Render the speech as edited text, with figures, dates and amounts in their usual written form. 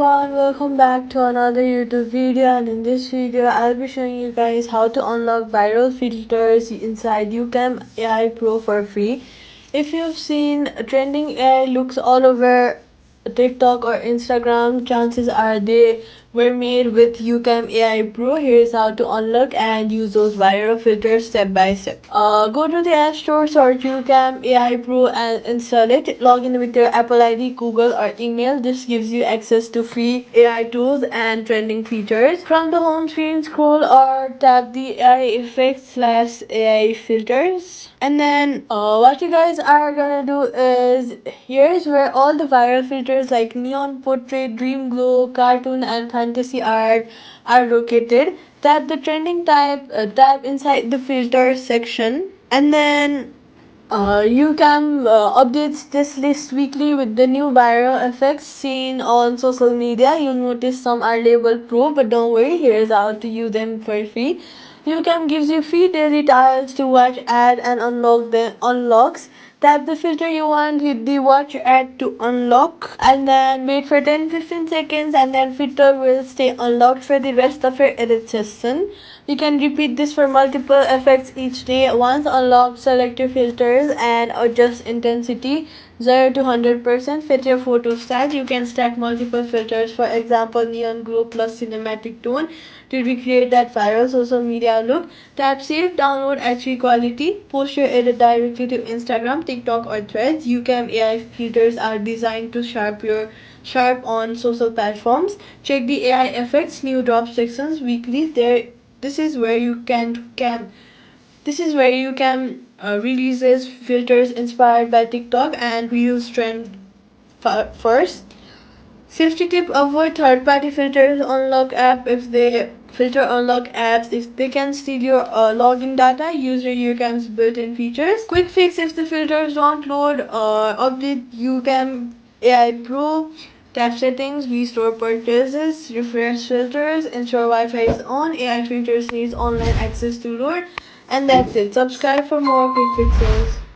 everyone, welcome back to another YouTube video, and in this video I'll be showing you guys how to unlock viral filters inside YouCam AI Pro for free. If you've seen trending AI looks all over TikTok or Instagram, chances are they were made with YouCam AI Pro. Here's how to unlock and use those viral filters step by step. Go to the App Store, search YouCam AI Pro and install it. Log in with your Apple ID, Google or email. This gives you access to free AI tools and trending features. From the home screen, scroll or tap the AI effects slash AI filters. And then what you guys are gonna do is, here's where all the viral filters like neon, portrait, dream glow, cartoon and fantasy art are located. Tap the trending tab inside the filter section, and then you can update this list weekly with the new viral effects seen on social media. You'll notice some are labeled pro, but don't worry, here's how to use them for free. YouCam gives you free daily trials to watch ad and unlock the unlocks. Tap the filter you want, hit the watch ad to unlock, and then wait for 10-15 seconds, and then filter will stay unlocked for the rest of your edit session. You can repeat this for multiple effects each day. Once unlocked, select your filters and adjust intensity 0 to 100%. Fit your photo style. You can stack multiple filters, for example neon glow plus cinematic tone, to recreate that viral social media look. Tap save, download HD quality, post your edit directly to Instagram, TikTok or Threads. YouCam AI filters are designed to sharp on social platforms. Check the AI effects new drop sections weekly. This is where you can releases filters inspired by TikTok and reels trend first. Safety tip: avoid third-party filters. Unlock apps if they can steal your login data. Use your YouCam's built-in features. Quick fix: if the filters don't load, update YouCam AI Pro. Tap settings, restore purchases, refresh filters, ensure Wi-Fi is on. AI filters needs online access to load, and that's it. Subscribe for more quick fixes.